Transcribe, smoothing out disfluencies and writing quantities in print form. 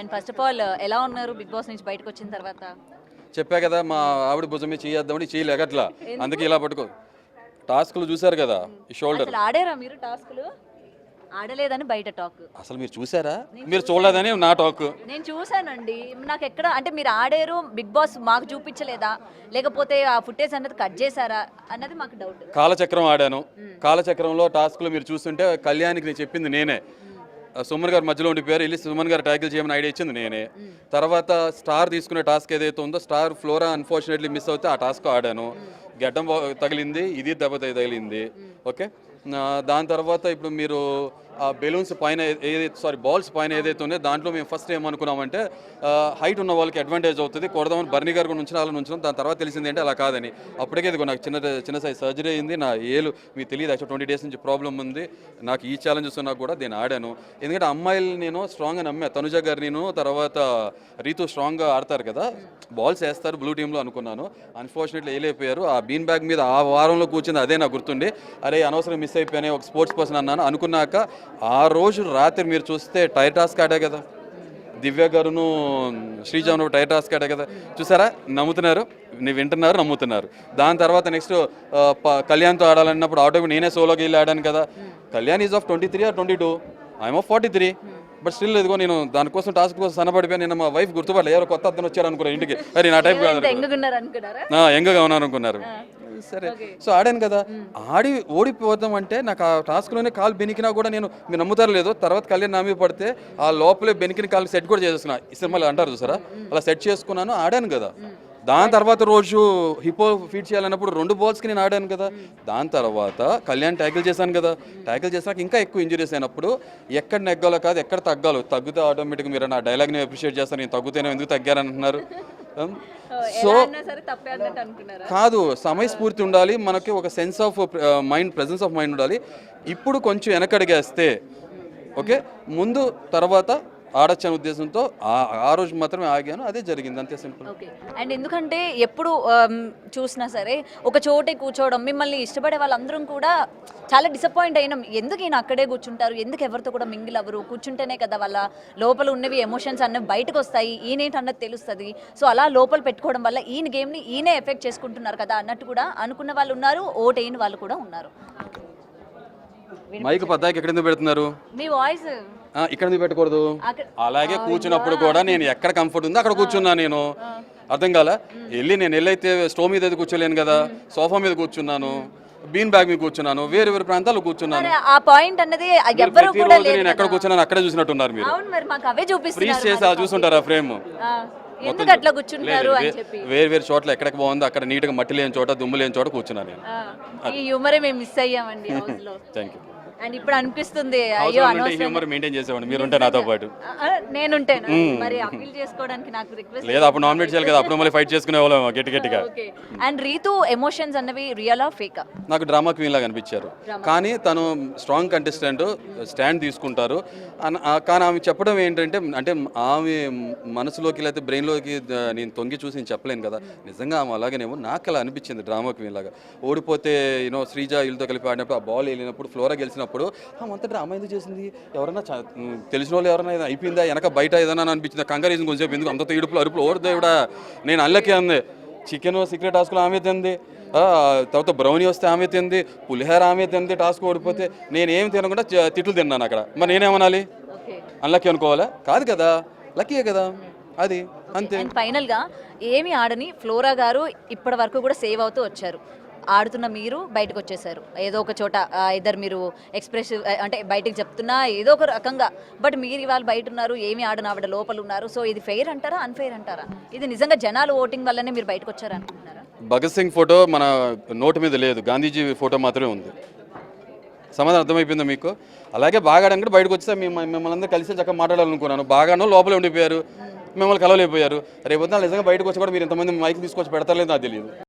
And first of all ఎలా ఉన్నారు big boss నుంచి బయటకు వచ్చిన తర్వాత? చెప్పా కదా మా ఆవిడ భుజం మీద చేద్దామని చేయలేక అట్లా అందుకే ఇలా పట్టుకో. టాస్క్లు చూసారు కదా ఈ షోల్డర్. అసలు ఆడారా మీరు టాస్క్లు? ఆడలేదని బయట టాక్. అసలు మీరు చూసారా? మీరు చూడలేదని నా టాక్. నేను చూసానండి. నాకు ఎక్కడ అంటే మీరు ఆడారు బిగ్ బాస్ మాకు చూపించలేదా, లేకపోతే ఆ ఫుటేజ్ అన్నది కట్ చేశారా అన్నది మాకు డౌట్. కాలచక్రం ఆడాను. కాలచక్రంలో టాస్క్లు మీరు చూస్తుంటే కళ్యాణ్కి నేను చెప్పింది నేనే. సుమన్ గారు మధ్యలో ఉండిపోయారు, వెళ్ళి సుమన్ గారు ట్యాకిల్ చేయమని ఐడియా ఇచ్చింది నేనే. తర్వాత స్టార్ తీసుకునే టాస్క్ ఏదైతే ఉందో స్టార్ ఫ్లోరా అన్ఫార్చునేట్లీ మిస్ అవుతే ఆ టాస్క్ ఆడాను. గడ్డం తగిలింది, ఇది దెబ్బ తగిలింది. ఓకే, దాని తర్వాత ఇప్పుడు మీరు ఆ బెలూన్స్ పైన బాల్స్ పైన ఏదైతే ఉందో దాంట్లో మేము ఫస్ట్ ఏమనుకున్నామంటే హైట్ ఉన్న వాళ్ళకి అడ్వాంటేజ్ అవుతుంది, కొడదామని బర్నీ గారు కూడా నుంచి అలా నుంచున్నాం. దాని తర్వాత తెలిసింది అంటే అలా కాదని. అప్పటికే ఇది నాకు చిన్న సైజ్ సర్జరీ అయింది. నా ఏలు మీకు తెలియదు, యాక్చువల్ 20 days నుంచి ప్రాబ్లం ఉంది నాకు. ఈ ఛాలెంజెస్ నాకు కూడా నేను ఆడాను. ఎందుకంటే అమ్మాయిలు నేను స్ట్రాంగ్గా నమ్మా. తనుజ గారు నేను తర్వాత రీతు స్ట్రాంగ్గా ఆడతారు కదా, బాల్స్ వేస్తారు బ్లూ టీంలో అనుకున్నాను. అన్ఫార్చునేట్లీ వేయలేకపోయారు. ఆ బీన్ బ్యాగ్ మీద ఆ వారంలో కూర్చుంది అదే నాకు గుర్తుండి, అరే అనవసరం మిస్ అయిపోయానే ఒక స్పోర్ట్స్ పర్సన్ అన్నాను. అనుకున్నాక ఆ రోజు రాత్రి మీరు చూస్తే టైర్ టాస్క్ ఆడా కదా, దివ్య గారును శ్రీజాను టైర్ టాస్క్ ఆడా కదా, చూసారా? నమ్ముతున్నారు, ನೀವು వింటున్నారు, నమ్ముతున్నారు. దాని తర్వాత నెక్స్ట్ కళ్యాణ్తో ఆడాలన్నప్పుడు ఆటోమేటిక్ నేనే సోలోకి వెళ్ళి ఆడాను కదా. Kalyan is of 23 or 22, I'm of 43. But still ఇదిగో నేను దానికోసం టాస్క్ కోసం సన్నపడిపోయాను. నేను మా వైఫ్ గుర్తుపడలేదు, ఎవరో కొత్త అతను వచ్చారు అనుకున్నారు ఇంటికి. అరే నా టైప్ కాదు, ఎంగగా ఉన్నారు అనుకున్నారు. సరే, సో ఆడాను కదా. ఆడి ఓడిపోతాం అంటే నాకు ఆ టాస్క్లోనే కాలు బెనికినా కూడా నేను, మీరు నమ్ముతారు లేదు, తర్వాత కళ్యాణ్ నా మీద పడితే ఆ లోపలే బెనికిన కాలు సెట్ కూడా చేసుకున్నా. ఈ సినిమాలో అంటారు చూసారా, అలా సెట్ చేసుకున్నాను, ఆడాను కదా. దాని తర్వాత రోజు హిప్పో ఫీడ్ చేయాలన్నప్పుడు 2 balls నేను ఆడాను కదా. దాని తర్వాత కళ్యాణ్ ట్యాకిల్ చేశాను కదా. ట్యాకిల్ చేసినాక ఇంకా ఎక్కువ ఇంజరీస్ అయినప్పుడు ఎక్కడ నెగ్గాలో కాదు ఎక్కడ తగ్గాలో, తగ్గితే ఆటోమేటిక్గా మీరు నా డైలాగ్ని అప్రిషియేట్ చేస్తాను. నేను తగ్గుతేనే ఎందుకు తగ్గారంటున్నారు. సో కాదు, సమయస్ఫూర్తి ఉండాలి మనకి, ఒక sense of mind, presence of mind ఉండాలి. ఇప్పుడు కొంచెం వెనకడిగేస్తే ఓకే, ముందు తర్వాత ఆడొచ్చని ఉద్దేశంతో ఆ రోజు మాత్రమే ఆగాను. అదే జరిగింది, అంతే సింపుల్. ఓకే, అండ్ ఎందుకంటే ఎప్పుడు చూసినా సరే ఒక చోటే కూర్చోవడం, మిమ్మల్ని ఇష్టపడే వాళ్ళందరూ కూడా చాలా డిసప్పాయింట్ అయినాం. ఎందుకు ఈయన అక్కడే కూర్చుంటారు, ఎందుకు ఎవరితో కూడా మింగిల్ అవ్వరు, కూర్చుంటేనే కదా వాళ్ళ లోపల ఉన్నవి ఎమోషన్స్ అన్నవి బయటకు వస్తాయి, ఈయనేంటి అన్నది తెలుస్తుంది. సో అలా లోపల పెట్టుకోవడం వల్ల ఈయన గేమ్ని ఈయనే ఎఫెక్ట్ చేసుకుంటున్నారు కదా అన్నట్టు కూడా అనుకున్న వాళ్ళు ఉన్నారు, ఓటైన వాళ్ళు కూడా ఉన్నారు. మైక్ పద్దాకి ఎక్కడ ఎందుకు పెడుతున్నారు? మీ వాయిస్ ఇక్కడ ఎందుకు పెట్టకూడదు? అలాగే కూర్చున్నప్పుడు కూడా నేను ఎక్కడ కంఫర్ట్ ఉందో అక్కడ కూర్చున్నా. నేను అర్థం కాలా, నేను వెళ్ళైతే స్టవ్ మీద అయితే కూర్చోలేను కదా, సోఫా మీద కూర్చున్నాను, బీన్ బ్యాగ్ మీద కూర్చున్నాను, వేరే వేరే ప్రాంతాల్లో కూర్చున్నాను. ఆ పాయింట్ అన్నది ఎవరు కూడా లేదు. నేను ఎక్కడ కూర్చున్నాను అక్కడే చూసినట్టున్నారు మీరు. అవును, మరి మాకు అవే చూపిస్తున్నారు. ఫ్రీజ్ చేసి అలా చూసుంటారు ఆ ఫ్రేమ్. ఎందుకు అట్లా కూర్చుంటారు అని చెప్పి వేరే వేరే చోట్ల ఎక్కడికి బాగుందో అక్కడ నీట్గా మట్టి లేని చోట, దుమ్ము లేని చోట కూర్చున్నాను నేను. ఈ హ్యూమరే మేము మిస్ అయ్యామండి హౌస్ లో. Thank you. అండ్ ఇప్పుడు అనిపిస్తుంది అయ్యో హ్యూమర్ మెయింటైన్ చేసేవాడు మీరు ఉంటే నాతో పాటు. నేనుంటేనా మరి అప్పీల్ చేసుకోవడానికి నాకు రిక్వెస్ట్ లేదు, అప్పుడు నామినేట్ చేయాలి కదా, అప్పుడు మళ్ళీ ఫైట్ చేసుకునే వాళ్ళం గట్టిగా. ఓకే, అండ్ రీతు ఎమోషన్స్ అన్నవి రియల్ ఆ ఫేకా? నాకు డ్రామా క్వీన్ లాగా అనిపించారు, కానీ తను స్ట్రాంగ్ కంటెస్టెంట్, స్టాండ్ తీసుకుంటారు. కానీ ఆమె చెప్పడం ఏంటంటే, అంటే ఆమె మనసులోకి లేకపోతే బ్రెయిన్లోకి నేను తొంగి చూసి నేను చెప్పలేను కదా, నిజంగా ఆమె అలాగేనేమో నాకు అలా అనిపించింది డ్రామా క్వీన్ లాగా. ఓడిపోతే శ్రీజ వీళ్ళతో కలిపి ఆడినప్పుడు ఆ బాల్ వెళ్ళినప్పుడు ఫ్లోరా గెలిచినప్పుడు అంత డ్రామా ఎందుకు చేసింది, ఎవరైనా తెలిసిన వాళ్ళు ఎవరైనా అయిపోయిందా వెనక బయట ఏదైనా అనిపించింది. కంగారీజన్ కొంచెం ఎందుకు అంత ఇడుపులు అరుపులు ఓడిదేవిడా. నేను అల్లకే అంది, చికెన్ సీక్రెట్ టాస్క్లో ఆమె తింది, తర్వాత బ్రౌనీ వస్తే ఆమె తింది, పులిహోర ఆమె తింది. టాస్క్ ఓడిపోతే నేనేం తినకుండా తిట్లు తిన్నాను అక్కడ, మరి నేనేమనాలి? అన్లక్కీ అనుకోవాలా? కాదు కదా, లక్కీయే కదా, అది అంతే. ఫైనల్ గా ఏమి ఆడని ఫ్లోరా గారు ఇప్పటి వరకు కూడా సేవ్ అవుతూ వచ్చారు. ఆడుతున్న మీరు బయటకు వచ్చేసారు, ఏదో ఒక చోట ఇద్దరు మీరు ఎక్స్ప్రెసివ్ అంటే బయటకు చెప్తున్నా ఏదో ఒక రకంగా, బట్ మీరు ఇవాళ బయట ఉన్నారు, ఏమి ఆడని ఆవిడ లోపల ఉన్నారు. సో ఇది ఫెయిర్ అంటారా, అన్ఫెయిర్ అంటారా? ఇది నిజంగా జనాలు ఓటింగ్ వల్లనే మీరు బయటకు వచ్చారు అనుకుంటున్నారా? భగత్ సింగ్ ఫోటో మన నోటు మీద లేదు, గాంధీజీ ఫోటో మాత్రమే ఉంది. సమాధానం అర్థమైపోయిందా మీకు? అలాగే బాగా ఆడని బయటకు వచ్చేసా మిమ్మల్ని అందరూ కలిసి చక్కగా మాట్లాడాలనుకున్నాను, బాగానో లోపలే ఉండిపోయారు, మిమ్మల్ని కలవలేకపోయారు. రేపు నిజంగా బయటకు వచ్చి కూడా మీరు ఇంతమంది మైక్ తీసుకొచ్చి పెడతారలేదు నాకు తెలియదు.